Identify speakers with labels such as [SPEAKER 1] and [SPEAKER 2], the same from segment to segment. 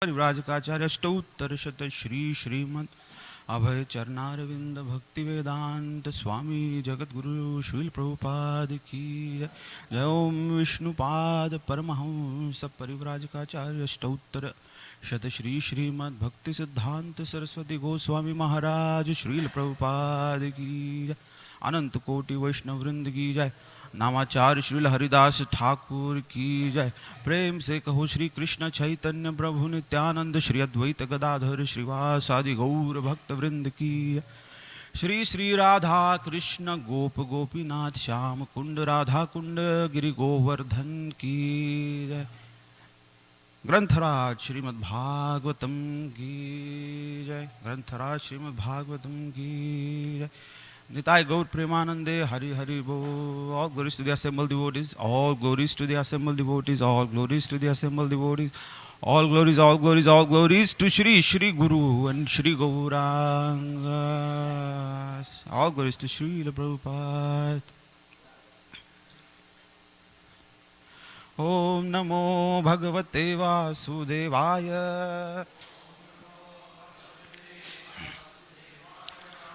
[SPEAKER 1] परिव्राजकाचार्य अष्टोत्तर शत श्री श्रीमद अभय चरणारविंद भक्ति वेदांत स्वामी जगद्गुरु श्रील प्रभुपाद की जय। जय ओम विष्णुपाद परमहंस परिव्राजकाचार्य अष्टोत्तर शत श्री श्रीमद भक्ति सिद्धांत सरस्वती गोस्वामी महाराज श्रील प्रभुपाद की जय। अनंत कोटि वैष्णव वृंद की जय। नामाचार्य श्रील हरिदास ठाकुर की जय। प्रेम से कहो श्री कृष्ण चैतन्य प्रभु नित्यानंद श्री अद्वैत गदाधर श्रीवासादि गौर भक्त वृंद की जय। श्री श्री राधा कृष्ण गोप गोपीनाथ श्याम कुंड राधा कुंड गिरि गोवर्धन की जय। ग्रंथराज श्रीमद् भागवतम की जय। ग्रंथराज श्रीमद् भागवतम की जय। Nitai Gaur Premanande Hari Hari Bo. All glories to the assembled devotees. All glories to the assembled devotees. All glories to the assembled devotees. All glories, all glories, all glories to Shri Shri Guru and Shri Gauranga. All glories to Shri Prabhupada. Om Namo Bhagavate Vasudevaya.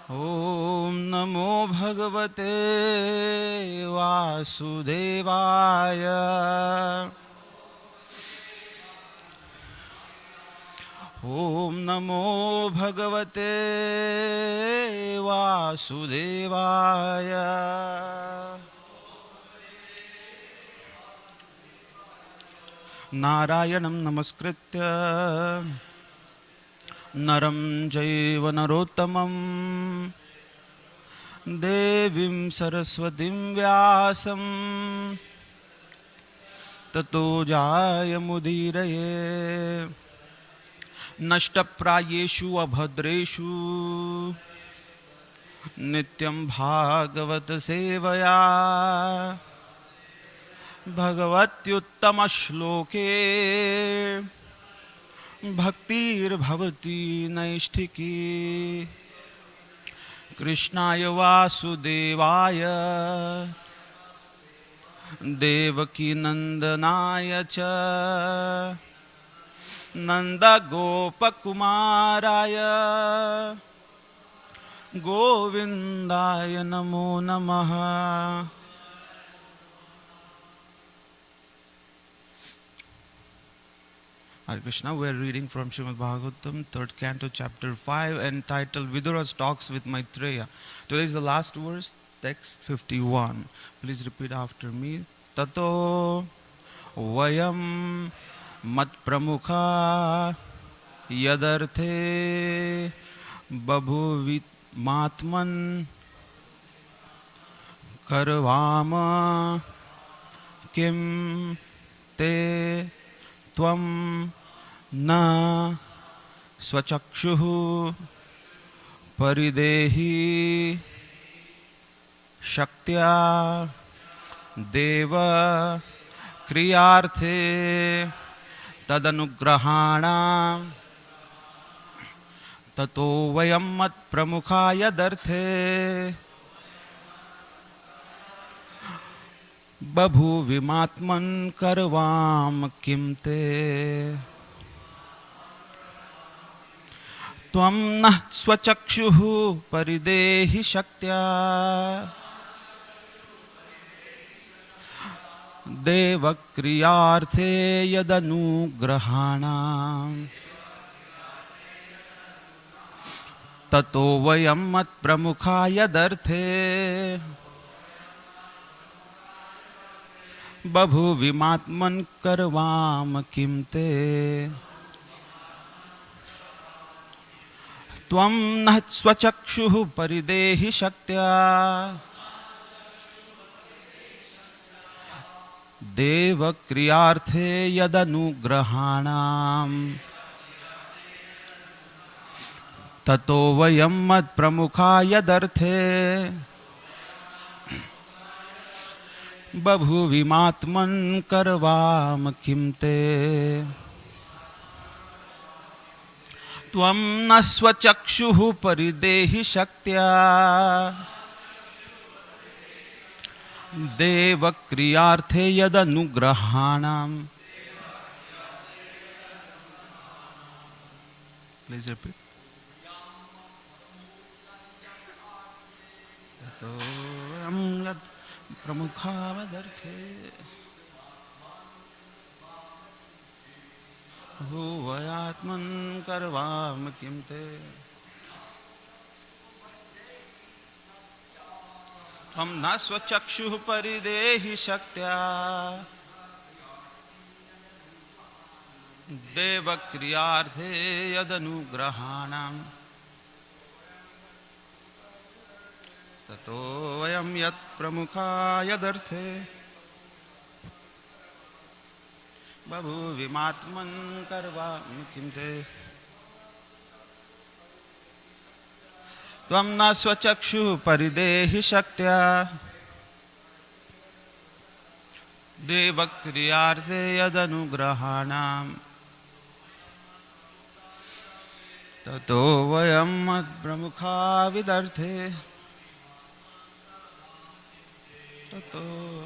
[SPEAKER 1] Om Namo Bhagavate Vasudevaya. Om Namo Bhagavate Vasudevaya. Narayanam Namaskritya Naram Jaiva Narottamam Devim Saraswatim Vyasam Tato Jayamudiraye Nashtaprayeshu Abhadreshu Nityam Bhagavat Sevaya Bhagavatyuttama Shloke Bhaktir Bhavati Naishthiki Krishnaya Vasudevaya Devaki Nandanaya Cha Nanda Gopakumaraya Govindaya Namo Namaha. Hare Krishna, we are reading from Srimad Bhagavatam, 3rd canto, chapter 5, entitled Vidura's Talks with Maitreya. Today is the last verse, text 51. Please repeat after me. Tato vayam mat pramukha yadarthe babhuvit matman karvama kim te Tvam na swachakshuhu paridehi shaktya deva kriyarthe tadanugrahana tato vayam mat pramukhaya darthe Babhu vimatman karvam kimte Tvam nah swachakshuhu paridehi shaktya Deva kriyarthe yadanugrahana Tato vayam mat pramukhaya darthe Babhu vimatman karvam kimte Tvam nah swachakshuhu paridehi shaktya Deva kriyarthe yadanugrahanam Tato vayam mat pramukhaya darthe Babhu vimatman karvam kimte Tvam nasvachakshuhu paridehi shaktya Deva kriyarthe yadanugrahanam Please repeat. Tato vayam yad pramukhavadarte bhuvayatman karvam kimte tvam na svachakshuh paridehi shaktya devakriyarthe yadanugrahanam tato vayam yat pramukha yadarthe babu vimatman karvam kimte tvam na svachakshu paridehi shaktya devakriyarthe yadanugrahanam tato vayam mad pramukha vidarthe tato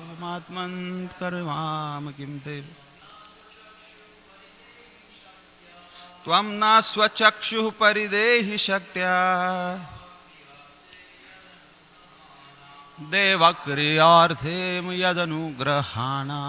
[SPEAKER 1] vimatman karvam kimte tvam na svachakshu paridehi shaktya devakriyarthe yadanugrahana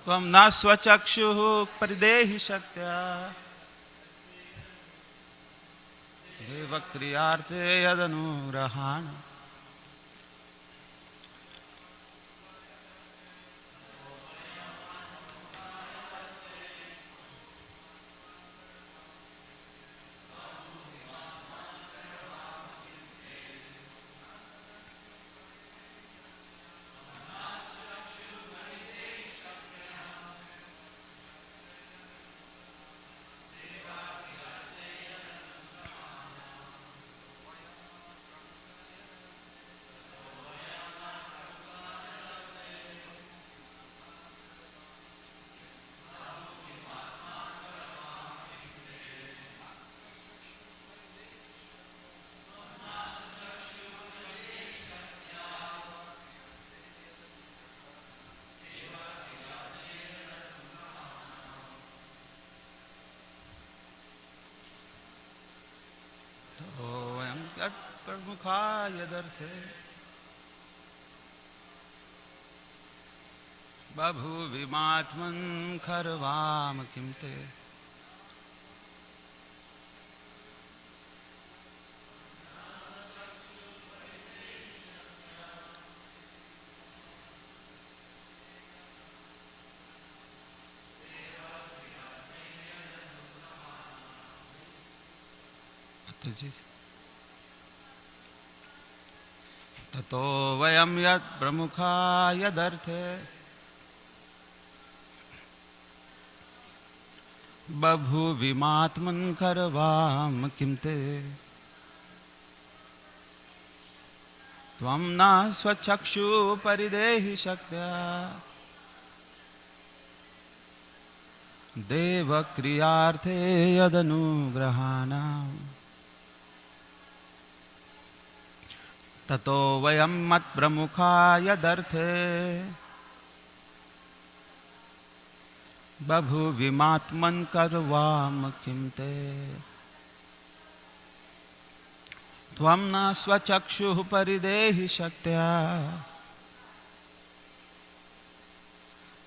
[SPEAKER 1] tvam na svachakshu paridehi shaktya devakriyarthe yadanugrahana yat pramukha yadarthe babhu vimatman karvam kimte tato vayam yat pramukha yadarthe babhu vimatman karvam kimte tvam na svachakshu paridehi shaktya devakriyarthe yadanugrahana tato vayam mat pramukha yadarthe babhu vimatman karvam kimte tvam na svachakshu paridehi shaktya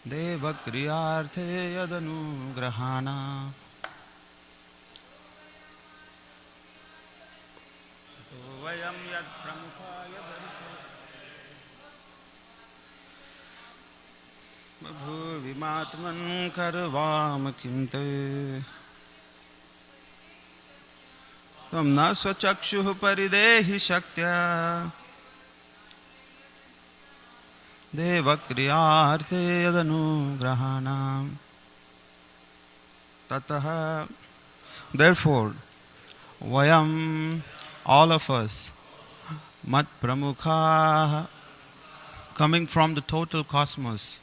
[SPEAKER 1] devakriyarthe yadanugrahana tato vayam yad pramukha babhu vimatman karvam kimte tvam na svachakshu paridehi shaktya devakriyarthe yadanugrahana tatah. Therefore, vayam, all of us, mat pramukha, coming from the total cosmos,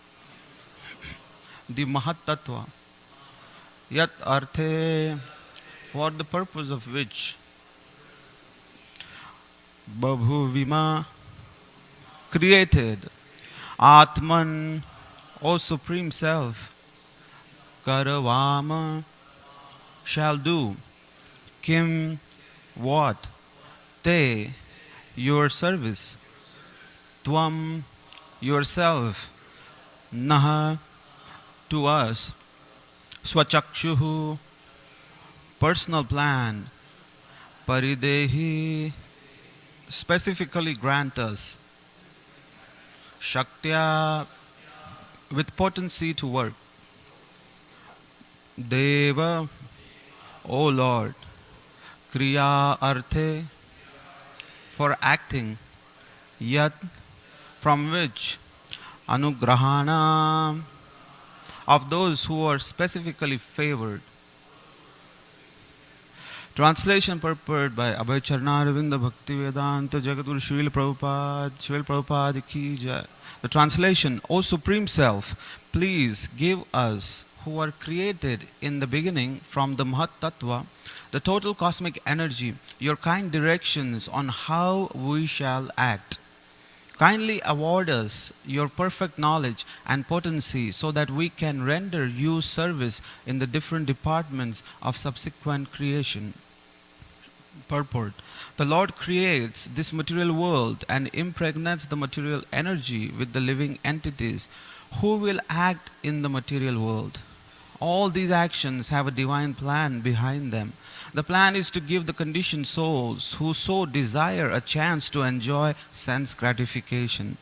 [SPEAKER 1] the Mahat Tattva, yat arthe, for the purpose of which Babhuvima created Atman, O Supreme Self, Karavama shall do. Kim, what? Te, your service. Tvam, yourself. Naha, to us. Swachakshuhu, personal plan. Paridehi, specifically grant us. Shaktya, with potency to work. Deva, O Lord. Kriya Arthe, for acting. Yat, from which. Anugrahana, of those who are specifically favored. Translation purport by Abhay Charnaravinda Bhakti Vedanta Jagadguru Srila Prabhupada Ki Jai. The translation, O Supreme Self, please give us who are created in the beginning from the Mahat Tattva, the total cosmic energy, your kind directions on how we shall act. Kindly award us your perfect knowledge and potency so that we can render you service in the different departments of subsequent creation. Purport. The Lord creates this material world and impregnates the material energy with the living entities who will act in the material world. All these actions have a divine plan behind them. The plan is to give the conditioned souls who so desire a chance to enjoy sense gratification.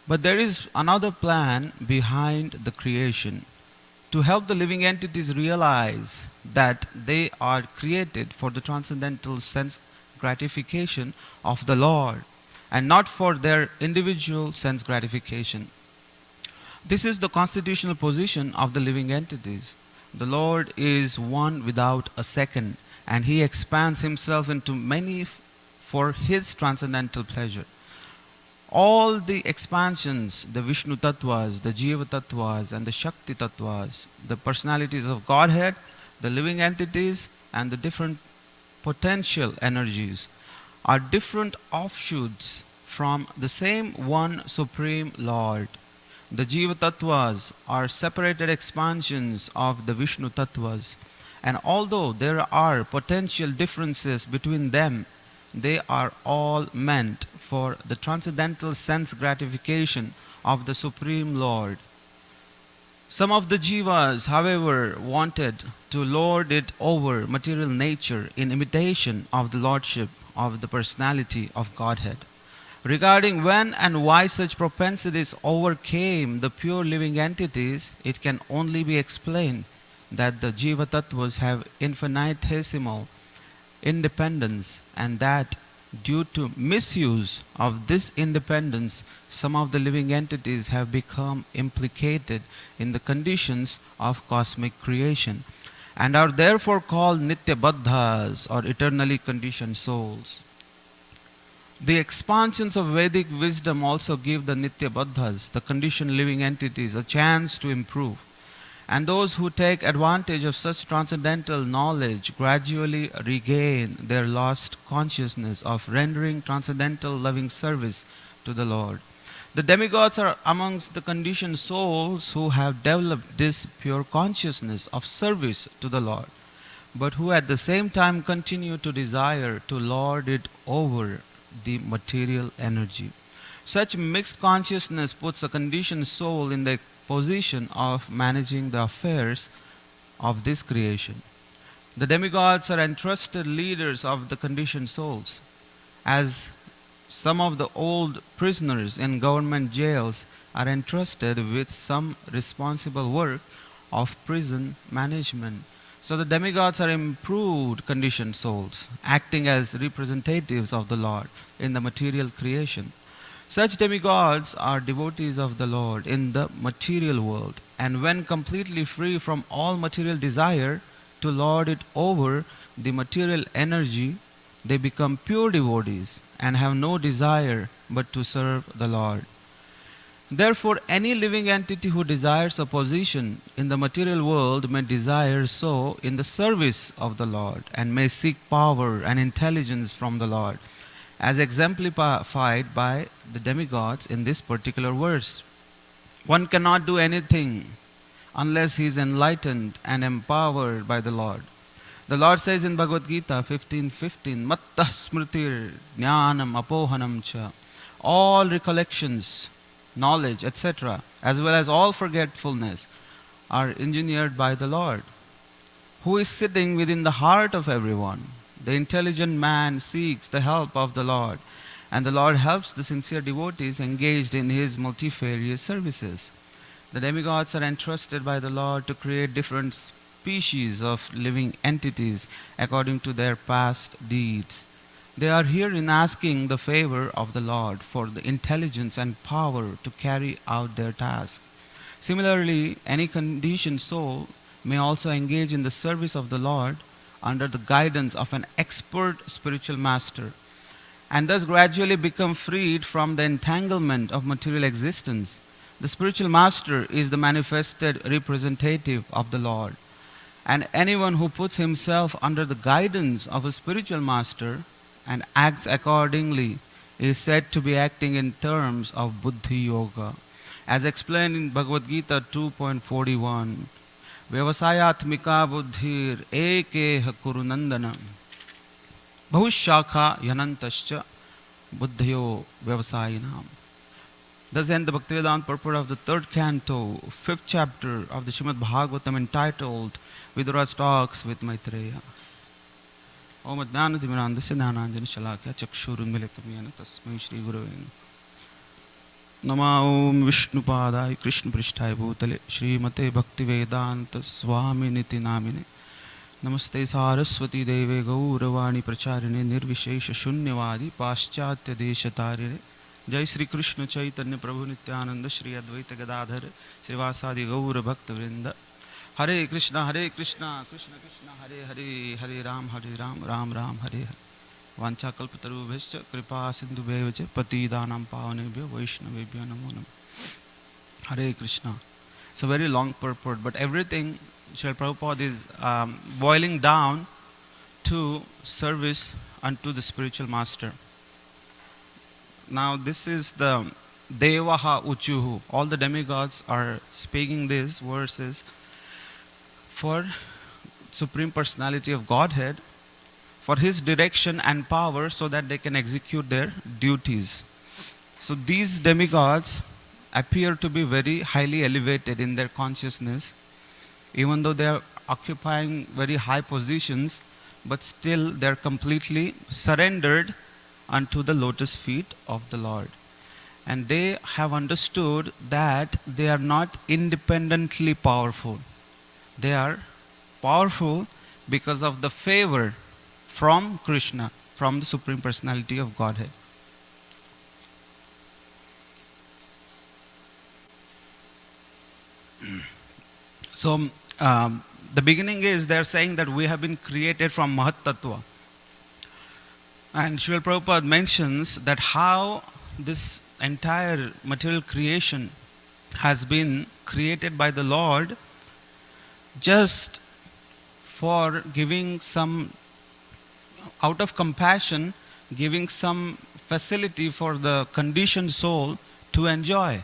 [SPEAKER 1] But there is another plan behind the creation, to help the living entities realize that they are created for the transcendental sense gratification of the Lord and not for their individual sense gratification. This is the constitutional position of the living entities. The Lord is one without a second, and He expands Himself into many for His transcendental pleasure. All the expansions, the Vishnu Tattvas, the Jiva Tattvas, and the Shakti Tattvas, the personalities of Godhead, the living entities, and the different potential energies, are different offshoots from the same one Supreme Lord. The Jiva Tattvas are separated expansions of the Vishnu Tattvas, and although there are potential differences between them, they are all meant for the transcendental sense gratification of the Supreme Lord. Some of the Jivas, however, wanted to lord it over material nature in imitation of the lordship of the personality of Godhead. Regarding when and why such propensities overcame the pure living entities, it can only be explained that the Jiva Tattvas have infinitesimal independence, and that due to misuse of this independence, some of the living entities have become implicated in the conditions of cosmic creation and are therefore called Nitya Baddhas, or eternally conditioned souls. The expansions of Vedic wisdom also give the Nitya Baddhas, the conditioned living entities, a chance to improve. And those who take advantage of such transcendental knowledge gradually regain their lost consciousness of rendering transcendental loving service to the Lord. The demigods are amongst the conditioned souls who have developed this pure consciousness of service to the Lord, but who at the same time continue to desire to lord it over the material energy. Such mixed consciousness puts a conditioned soul in the position of managing the affairs of this creation. The demigods are entrusted leaders of the conditioned souls, as some of the old prisoners in government jails are entrusted with some responsible work of prison management. So the demigods are improved conditioned souls, acting as representatives of the Lord in the material creation. Such demigods are devotees of the Lord in the material world, and when completely free from all material desire to lord it over the material energy, they become pure devotees and have no desire but to serve the Lord. Therefore, any living entity who desires a position in the material world may desire so in the service of the Lord, and may seek power and intelligence from the Lord, as exemplified by the demigods in this particular verse. One cannot do anything unless he is enlightened and empowered by the Lord. The Lord says in Bhagavad Gita 15:15, Mattah smritir jnanam apohanam cha. All recollections, knowledge, etc., as well as all forgetfulness, are engineered by the Lord, who is sitting within the heart of everyone. The intelligent man seeks the help of the Lord, and the Lord helps the sincere devotees engaged in his multifarious services. The demigods are entrusted by the Lord to create different species of living entities according to their past deeds. They are herein asking the favor of the Lord for the intelligence and power to carry out their task. Similarly, any conditioned soul may also engage in the service of the Lord under the guidance of an expert spiritual master, and thus gradually become freed from the entanglement of material existence. The spiritual master is the manifested representative of the Lord, and anyone who puts himself under the guidance of a spiritual master and acts accordingly is said to be acting in terms of buddhi yoga. As explained in Bhagavad Gita 2.41, Vyavasayatmika buddhir ekeha kurunandana bahushakha yanantascha buddhayo vyavasayinam. Thus ends the Bhaktivedanta purport of the third canto, fifth chapter of the Srimad Bhagavatam, entitled Vidura's Talks with Maitreya. Om Adnanatimirandasya Dhananjana Shalakya Chakshurunmilitam Yena Tasmai Shri Gurave Nama Om Vishnupadaya Krishna Pristhaya Bhutale Srimate Bhaktivedanta Swami Niti Namine Namaste Saraswati Deve Gauravani Pracharine Nirvishesha Shunyavadi Paschatya Deshatarine Jai Sri Krishna Chaitanya Prabhu Nityananda Shri Advaita Gadadhar Srivasadi Gaura Bhakta Vrinda Hare Krishna, Krishna Krishna, Hare Hare, Hare Ram, Ram Ram, Hare Hare. Vancha kalpatarubhascha, kripa sindhu bhevacha, patidanam pavanebhyo, vaishnavebhyo namo namo. Hare Krishna. It's a very long purport, but everything, Srila Prabhupada is boiling down to service unto the spiritual master. Now this is the Devaha Uchuhu. All the demigods are speaking these verses for Supreme Personality of Godhead, for His direction and power, so that they can execute their duties. So these demigods appear to be very highly elevated in their consciousness, even though they are occupying very high positions, but still they are completely surrendered unto the lotus feet of the Lord. And they have understood that they are not independently powerful. They are powerful because of the favor from Krishna, from the Supreme Personality of Godhead. So, the beginning is they are saying that we have been created from Mahat Tattva. And Srila Prabhupada mentions that how this entire material creation has been created by the Lord just for giving some, out of compassion, giving some facility for the conditioned soul to enjoy.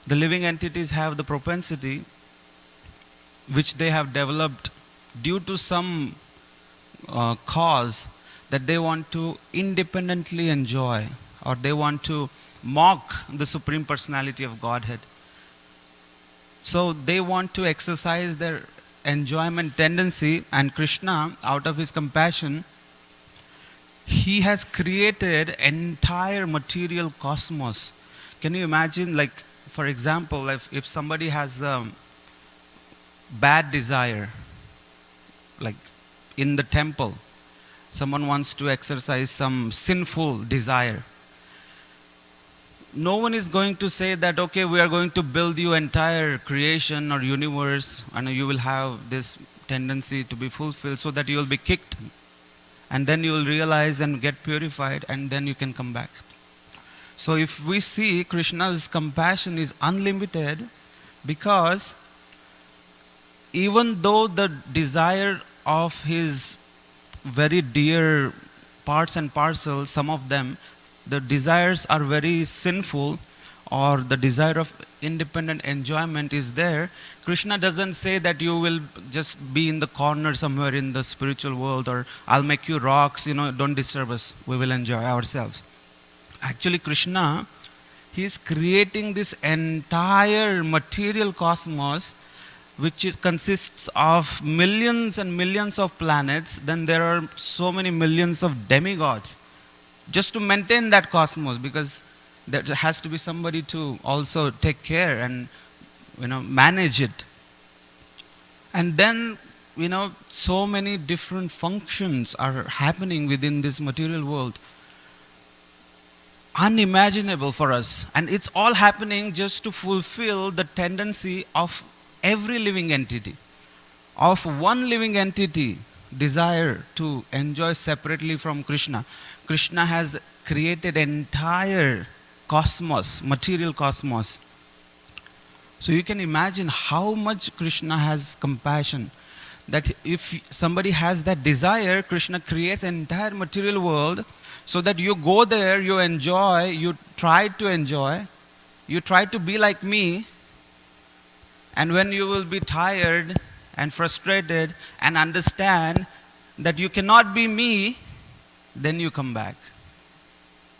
[SPEAKER 1] The living entities have the propensity which they have developed due to some cause, that they want to independently enjoy, or they want to mock the Supreme Personality of Godhead. So they want to exercise their enjoyment tendency, and Krishna, out of his compassion, he has created entire material cosmos. Can you imagine, like, for example, if somebody has a bad desire, like in the temple, someone wants to exercise some sinful desire, no one is going to say that, okay, we are going to build you entire creation or universe and you will have this tendency to be fulfilled, so that you will be kicked and then you will realize and get purified and then you can come back. So if we see Krishna's compassion is unlimited, because even though the desire of his very dear parts and parcels, some of them, the desires are very sinful, or the desire of independent enjoyment is there, Krishna doesn't say that you will just be in the corner somewhere in the spiritual world, or I'll make you rocks, don't disturb us, we will enjoy ourselves. Actually, Krishna, he is creating this entire material cosmos, which consists of millions and millions of planets. Then there are so many millions of demigods, just to maintain that cosmos, because there has to be somebody to also take care and manage it. And then so many different functions are happening within this material world, unimaginable for us, and it's all happening just to fulfill the tendency of every living entity, of one living entity desire to enjoy separately from Krishna. Krishna has created entire cosmos, material cosmos. So you can imagine how much Krishna has compassion, that if somebody has that desire, Krishna creates an entire material world so that you go there, you enjoy, you try to enjoy, you try to be like me, and when you will be tired and frustrated and understand that you cannot be me, then you come back.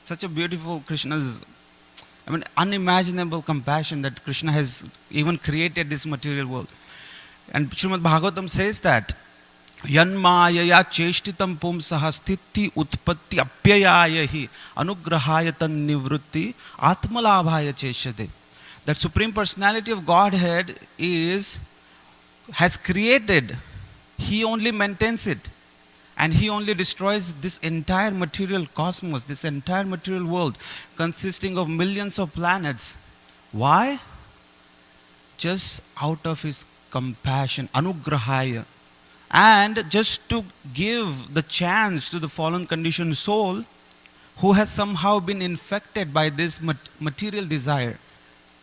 [SPEAKER 1] Such a beautiful Krishna's, unimaginable compassion, that Krishna has even created this material world. And Srimad Bhagavatam says that Yanmayaya cheshtitam pumsaha sthiti utpatti apyayahi anugrahayatan nivrutti atmalabhaya cheshate. That Supreme Personality of Godhead has created, he only maintains it, and he only destroys this entire material cosmos, this entire material world consisting of millions of planets. Why? Just out of his compassion, anugrahaya, and just to give the chance to the fallen conditioned soul who has somehow been infected by this material desire.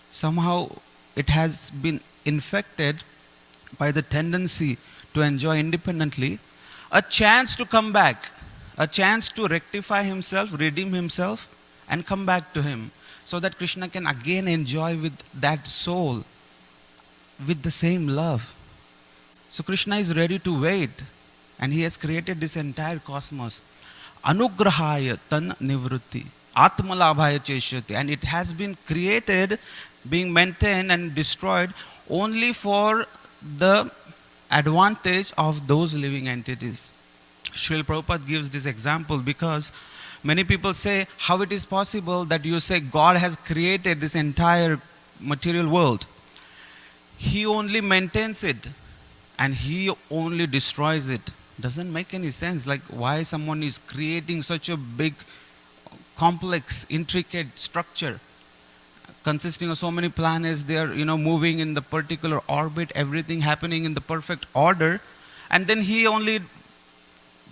[SPEAKER 1] Somehow it has been infected by the tendency to enjoy independently, a chance to come back, a chance to rectify himself, redeem himself, and come back to him, so that Krishna can again enjoy with that soul with the same love. So Krishna is ready to wait, and he has created this entire cosmos. Anugrahaya tan nivrutti atmalabhaya cheshyati, and it has been created, being maintained and destroyed only for the advantage of those living entities. Srila Prabhupada gives this example because many people say, how it is possible that you say God has created this entire material world? He only maintains it and he only destroys it. Doesn't make any sense. Like, why someone is creating such a big, complex, intricate structure consisting of so many planets, they are moving in the particular orbit, everything happening in the perfect order, and then he only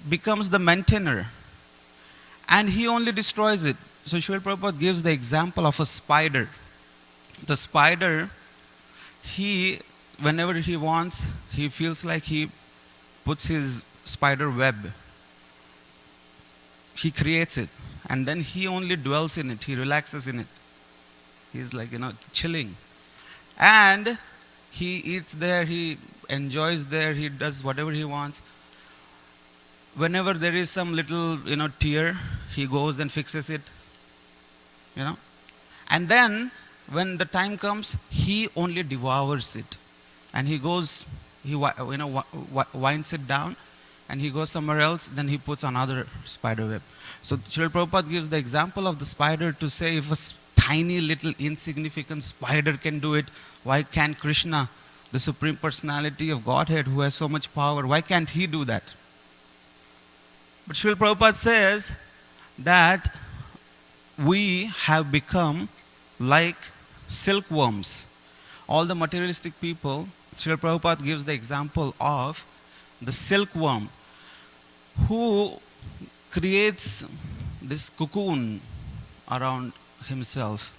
[SPEAKER 1] becomes the maintainer and he only destroys it. So Srila Prabhupada gives the example of a spider. The spider, whenever he wants, he feels like he puts his spider web, he creates it, and then he only dwells in it, he relaxes in it. He's like, chilling. And he eats there, he enjoys there, he does whatever he wants. Whenever there is some little, tear, he goes and fixes it, And then, when the time comes, he only devours it. And he goes, he winds it down, and he goes somewhere else, then he puts another spider web. So Srila Prabhupada gives the example of the spider to say, if a tiny little insignificant spider can do it, why can't Krishna, the Supreme Personality of Godhead who has so much power, why can't he do that? But Srila Prabhupada says that we have become like silkworms. All the materialistic people, Srila Prabhupada gives the example of the silkworm who creates this cocoon around himself.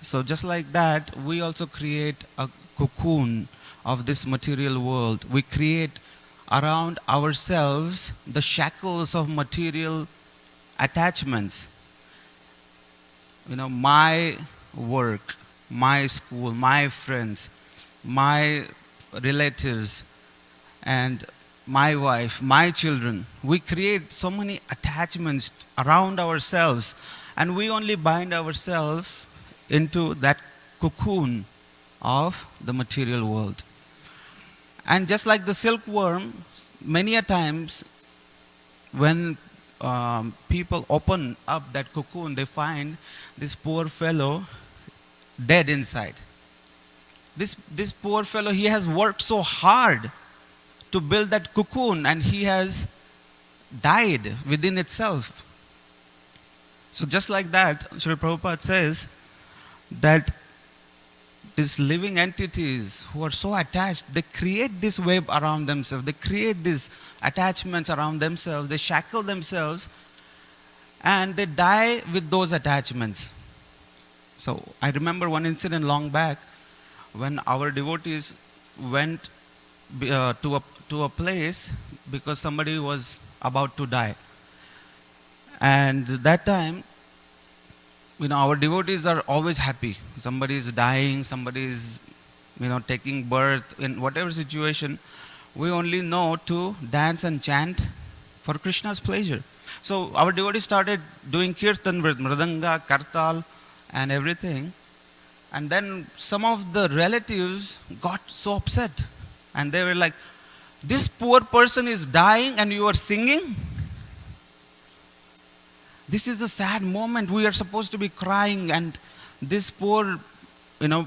[SPEAKER 1] So just like that, we also create a cocoon of this material world. We create around ourselves the shackles of material attachments. My work, my school, my friends, my relatives, and my wife, my children. We create so many attachments around ourselves, and we only bind ourselves into that cocoon of the material world. And just like the silkworm, many a times when people open up that cocoon, they find this poor fellow dead inside. This poor fellow, he has worked so hard to build that cocoon, and he has died within itself. So just like that, Srila Prabhupada says that these living entities who are so attached, they create this web around themselves. They create these attachments around themselves. They shackle themselves, and they die with those attachments. So I remember one incident long back when our devotees went to a place because somebody was about to die. And that time, our devotees are always happy. Somebody is dying, somebody is, taking birth. In whatever situation, we only know to dance and chant for Krishna's pleasure. So our devotees started doing kirtan with mridanga, kartal, and everything. And then some of the relatives got so upset. And they were like, this poor person is dying and you are singing? This is a sad moment. We are supposed to be crying. And this poor,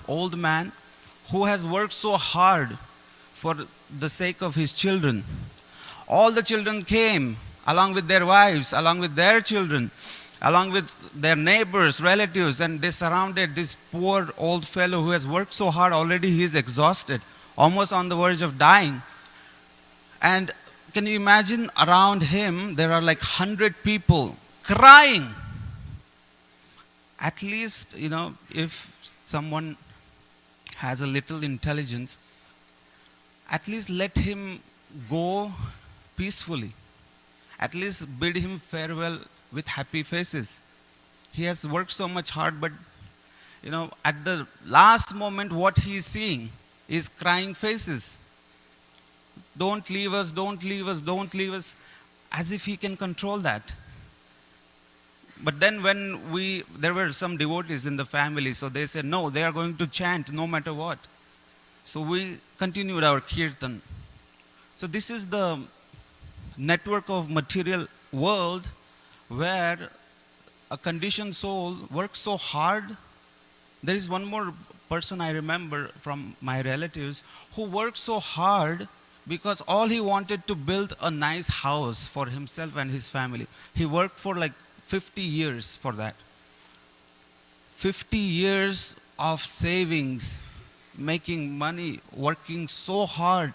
[SPEAKER 1] old man who has worked so hard for the sake of his children. All the children came along with their wives, along with their children, along with their neighbors, relatives, and they surrounded this poor old fellow who has worked so hard. Already he is exhausted, almost on the verge of dying. And can you imagine, around him there are like 100 people crying. At least, if someone has a little intelligence, at least let him go peacefully. At least bid him farewell with happy faces. He has worked so much hard, but at the last moment, what he is seeing is crying faces. Don't leave us, don't leave us, don't leave us. As if he can control that. But then when there were some devotees in the family, so they said, no, they are going to chant no matter what. So we continued our kirtan. So this is the network of material world where a conditioned soul works so hard. There is one more person I remember from my relatives who worked so hard because all he wanted to build a nice house for himself and his family. He worked for like 50 years for that. 50 years of savings, making money, working so hard.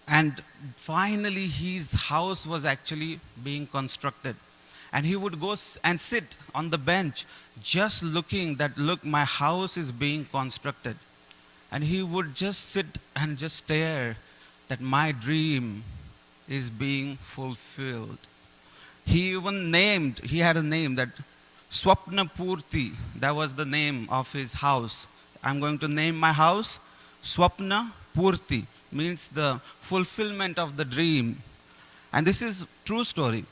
[SPEAKER 1] And finally his house was actually being constructed. And he would go and sit on the bench just looking that, look, my house is being constructed. And he would just sit and just stare that my dream is being fulfilled. He had a name that Swapna Purti. That was the name of his house. I'm going to name my house Swapna Purti. Means the fulfillment of the dream. And this is true story.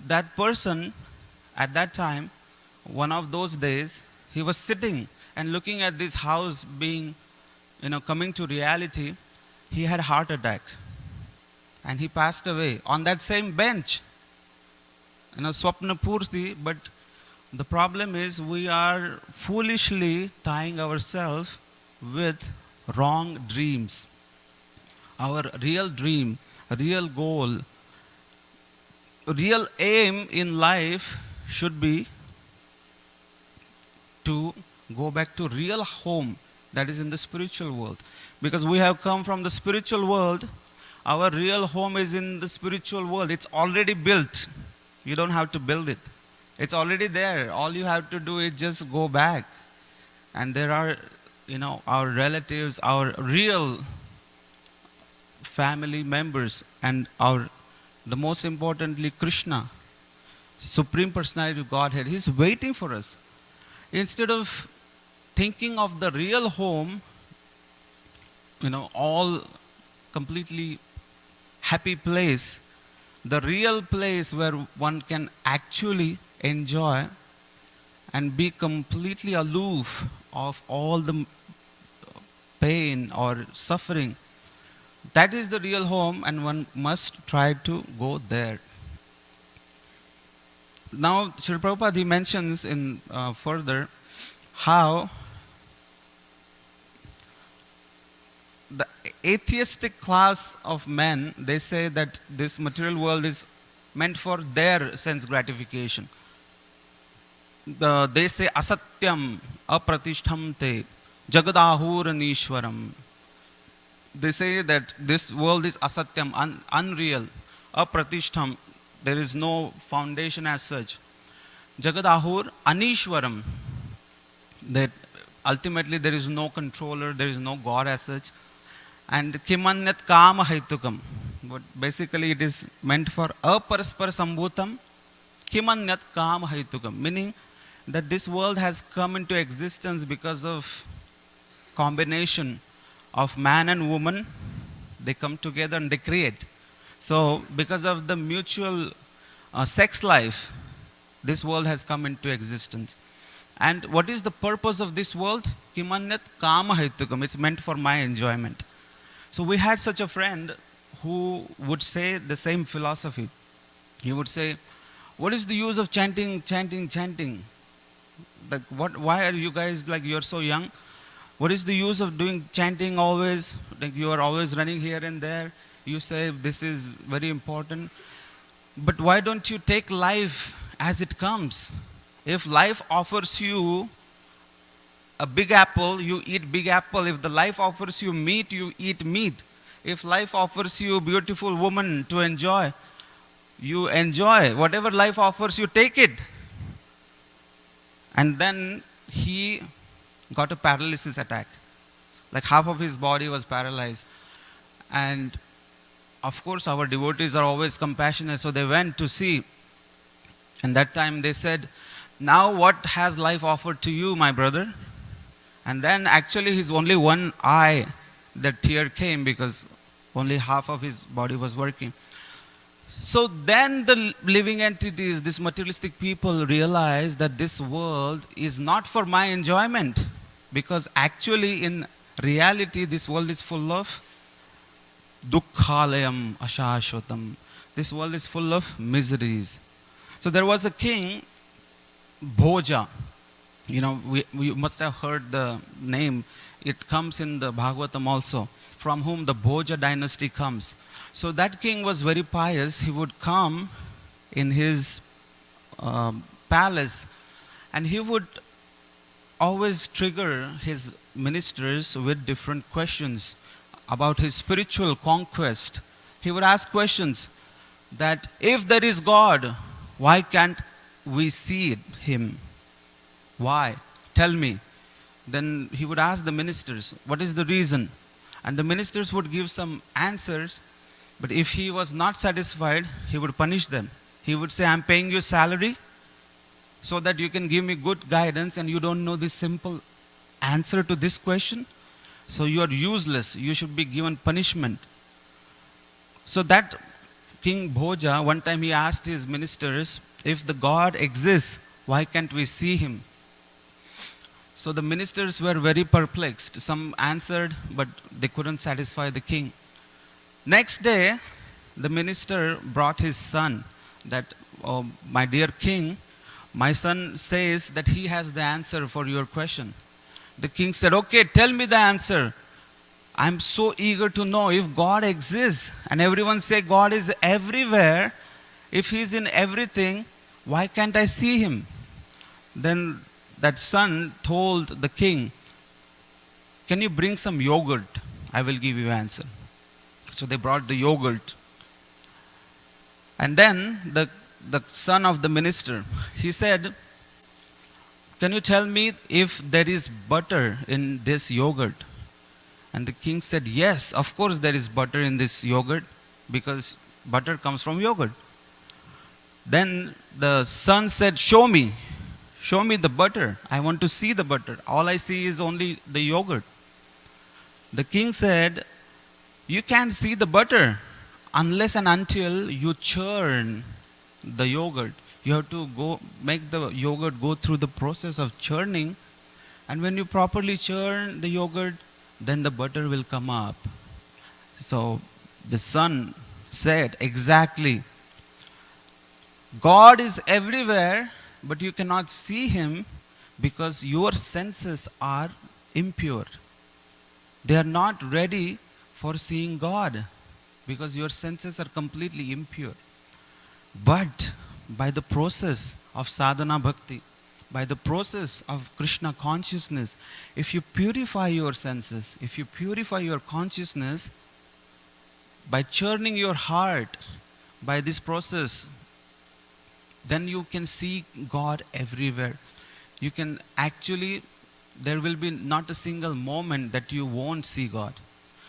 [SPEAKER 1] That person at that time, one of those days, he was sitting and looking at this house being, coming to reality. He had a heart attack. And he passed away on that same bench. Swapna Purti, but the problem is we are foolishly tying ourselves with wrong dreams. Our real dream, real goal, real aim in life should be to go back to real home, that is in the spiritual world. Because we have come from the spiritual world, our real home is in the spiritual world. It's already built. You don't have to build it. It's already there. All you have to do is just go back. And there are, our relatives, our real family members, and the most importantly, Krishna, Supreme Personality of Godhead. He's waiting for us. Instead of thinking of the real home, all completely happy place, the real place where one can actually enjoy and be completely aloof of all the pain or suffering. That is the real home, and one must try to go there. Now, Srila Prabhupada, he mentions in further how the atheistic class of men, they say that this material world is meant for their sense gratification. They say asatyam apratishtamte jagadahur nishwaram. They say that this world is asatyam, unreal, apratishtam, there is no foundation as such. Jagadahur anishwaram, that ultimately there is no controller, there is no God as such. And kimanyat kama haitukam, but basically it is meant for aparaspara sambhutam kimanyat kama haitukam, meaning that this world has come into existence because of combination of man and woman. They come together and they create. So because of the mutual sex life, this world has come into existence. And what is the purpose of this world? Kimanyat kama haitukam, it's meant for my enjoyment. So we had such a friend who would say the same philosophy. He would say, what is the use of chanting? Like, why are you guys, like, you're so young? What is the use of doing chanting always? Like, you are always running here and there. You say this is very important. But why don't you take life as it comes? If life offers you a big apple, you eat big apple. If the life offers you meat, you eat meat. If life offers you a beautiful woman to enjoy, you enjoy. Whatever life offers you, take it. And then he got a paralysis attack. Like half of his body was paralyzed. And of course, our devotees are always compassionate, so they went to see. And that time they said, now what has life offered to you, my brother? And then actually his only one eye, the tear came because only half of his body was working. So then the living entities, these materialistic people, realize that this world is not for my enjoyment, because actually in reality this world is full of dukkhalayam ashashvatam. This world is full of miseries. So there was a king, Bhoja. We must have heard the name. It comes in the Bhagavatam also, from whom the Bhoja dynasty comes. So that king was very pious. He would come in his palace, and he would always trigger his ministers with different questions about his spiritual conquest. He would ask questions that if there is God, why can't we see him? Why? Tell me. Then he would ask the ministers, what is the reason? And the ministers would give some answers, but if he was not satisfied, he would punish them. He would say, I'm paying you salary so that you can give me good guidance, and you don't know the simple answer to this question. So you are useless. You should be given punishment. So that King Bhoja, one time he asked his ministers, if the God exists, why can't we see him? So the ministers were very perplexed. Some answered, but they couldn't satisfy the king. Next day, the minister brought his son, that, oh, my dear king, my son says that he has the answer for your question. The king said, okay, tell me the answer. I'm so eager to know if God exists. And everyone say God is everywhere. If he's in everything, why can't I see him? Then that son told the king, can you bring some yogurt? I will give you answer. So they brought the yogurt. And then the the son of the minister, he said, "Can you tell me if there is butter in this yogurt?" And the king said, "Yes, of course there is butter in this yogurt, because butter comes from yogurt." Then the son said, "Show me. Show me the butter. I want to see the butter. All I see is only the yogurt." The king said, "You can't see the butter unless and until you churn the yogurt. You have to go make the yogurt go through the process of churning, and when you properly churn the yogurt, then the butter will come up." So the son said, "Exactly. God is everywhere, but you cannot see him because your senses are impure. They are not ready for seeing God because your senses are completely impure. But by the process of sadhana bhakti, by the process of Krishna consciousness, if you purify your senses, if you purify your consciousness, by churning your heart, by this process, then you can see God everywhere. You can actually, there will be not a single moment that you won't see God."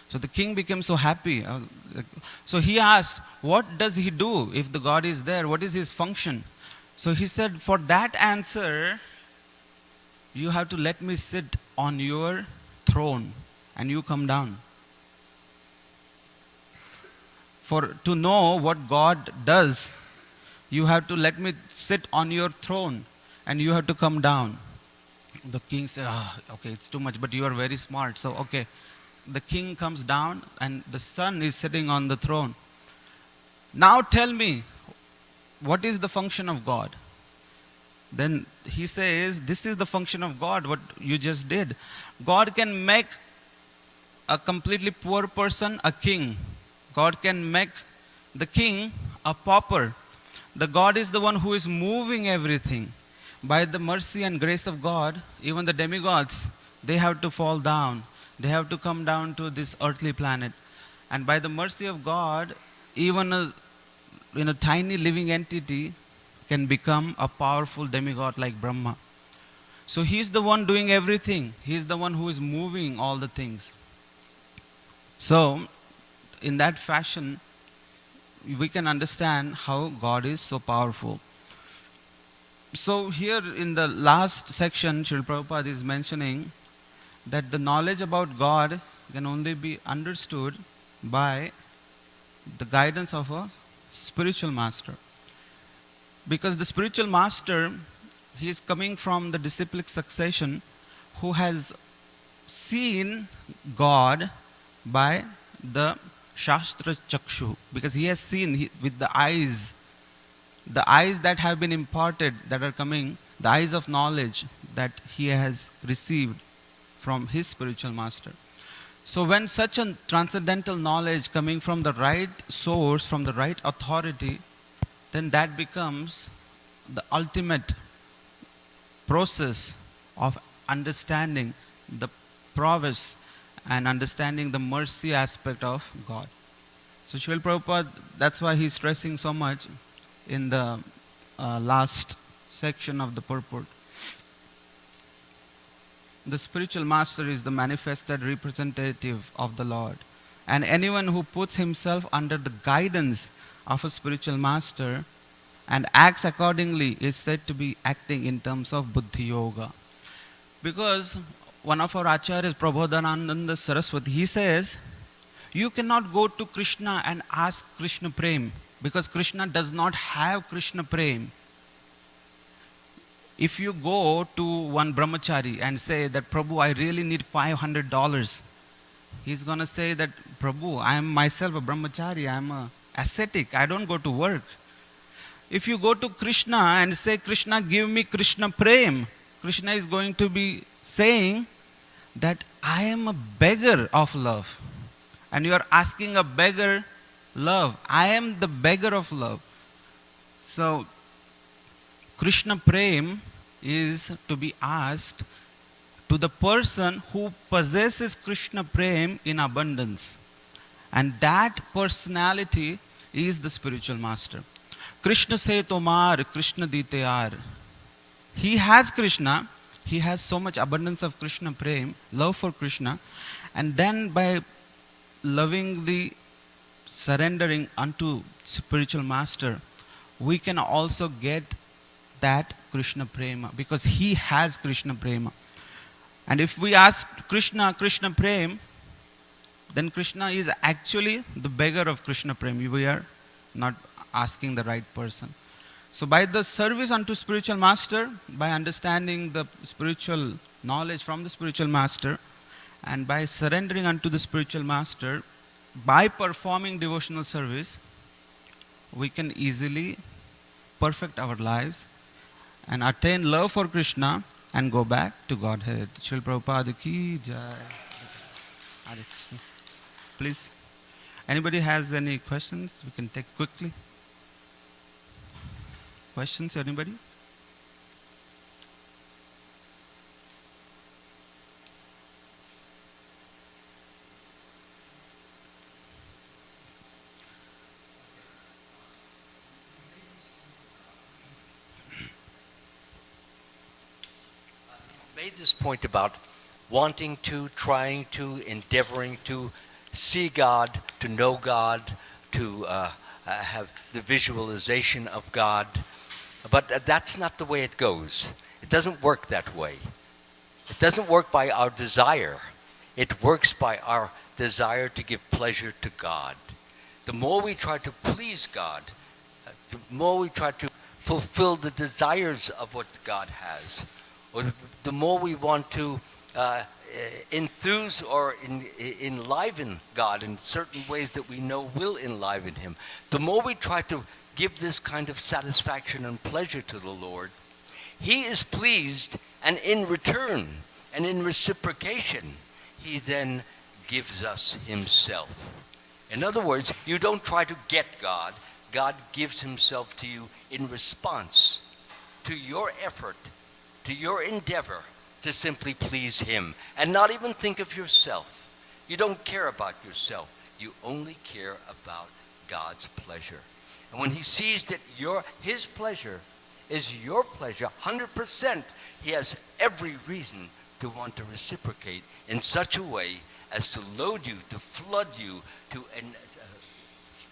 [SPEAKER 1] So the king became so happy. So he asked, "What does he do if the God is there? What is his function?" So he said, "For that answer, you have to let me sit on your throne and you come down. For to know what God does, you have to let me sit on your throne and you have to come down." The king said, "Okay, it's too much, but you are very smart. So, okay." The king comes down and the son is sitting on the throne. "Now tell me, what is the function of God?" Then he says, "This is the function of God, what you just did. God can make a completely poor person a king. God can make the king a pauper. The God is the one who is moving everything. By the mercy and grace of God, even the demigods, they have to fall down. They have to come down to this earthly planet. And by the mercy of God, even a tiny living entity can become a powerful demigod like Brahma. So he's the one doing everything. He's the one who is moving all the things." So in that fashion, we can understand how God is so powerful. So here in the last section, Srila Prabhupada is mentioning that the knowledge about God can only be understood by the guidance of a spiritual master. Because the spiritual master, he is coming from the disciplic succession who has seen God by the Shastra Chakshu. Because he has seen with the eyes that have been imparted, that are coming, the eyes of knowledge that he has received from his spiritual master. So when such a transcendental knowledge coming from the right source, from the right authority, then that becomes the ultimate process of understanding the prowess and understanding the mercy aspect of God. So Srila Prabhupada, that's why he's stressing so much in the last section of the purport. The spiritual master is the manifested representative of the Lord. And anyone who puts himself under the guidance of a spiritual master and acts accordingly is said to be acting in terms of Buddhi Yoga. Because one of our acharyas, Prabodhananda Saraswati, he says, you cannot go to Krishna and ask Krishna Prem, because Krishna does not have Krishna Prem. If you go to one brahmachari and say that, "Prabhu, I really need $500, he's going to say that, "Prabhu, I am myself a brahmachari, I am a ascetic, I don't go to work." If you go to Krishna and say, "Krishna, give me Krishna Prem," Krishna is going to be saying that I am a beggar of love. And you are asking a beggar love. I am the beggar of love. So Krishna Prem is to be asked to the person who possesses Krishna Prem in abundance. And that personality is the spiritual master. Krishna se tomar, Krishna dite yaar. He has Krishna. He has so much abundance of Krishna prem, love for Krishna. And then by lovingly surrendering unto spiritual master, we can also get that Krishna prema, because he has Krishna prema. And if we ask Krishna, Krishna prem, then Krishna is actually the beggar of Krishna prem. We are not asking the right person. So by the service unto spiritual master, by understanding the spiritual knowledge from the spiritual master, and by surrendering unto the spiritual master, by performing devotional service, we can easily perfect our lives and attain love for Krishna and go back to Godhead. Srila Prabhupada ki jai. Hare Krishna. Please, anybody has any questions? We can take quickly. Questions, anybody?
[SPEAKER 2] Made this point about wanting to, trying to, endeavoring to see God, to know God, to have the visualization of God. But that's not the way it goes. It doesn't work that way. It doesn't work by our desire. It works by our desire to give pleasure to God. The more we try to please God, the more we try to fulfill the desires of what God has, or the more we want to enthuse or enliven God in certain ways that we know will enliven him, the more we try to give this kind of satisfaction and pleasure to the Lord, he is pleased, and in return and in reciprocation, he then gives us himself. In other words, you don't try to get God. God gives himself to you in response to your effort, to your endeavor to simply please him and not even think of yourself. You don't care about yourself. You only care about God's pleasure. And when he sees that his pleasure is your pleasure, 100%, he has every reason to want to reciprocate in such a way as to load you, to flood you, to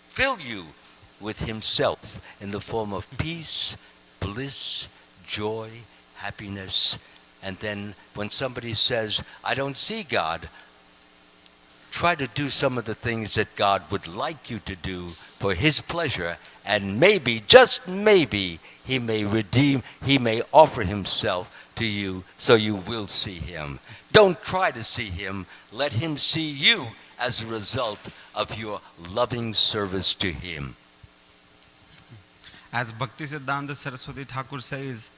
[SPEAKER 2] fill you with himself in the form of peace, bliss, joy, happiness. And then when somebody says, I don't see God, try to do some of the things that God would like you to do for his pleasure, and maybe, just maybe, he may offer himself to you so you will see him. Don't try to see him. Let him see you as a result of your loving service to him.
[SPEAKER 1] As Bhakti Siddhanta Saraswati Thakur says,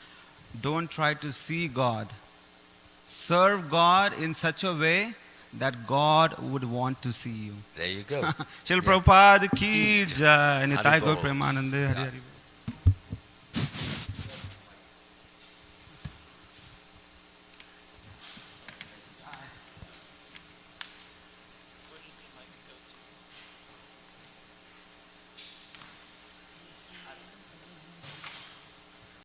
[SPEAKER 1] don't try to see God. Serve God in such a way that God would want to see you.
[SPEAKER 2] There you go.
[SPEAKER 1] Srila Prabhupada ki jai. Nitai Gaur Premanande Hari Hari.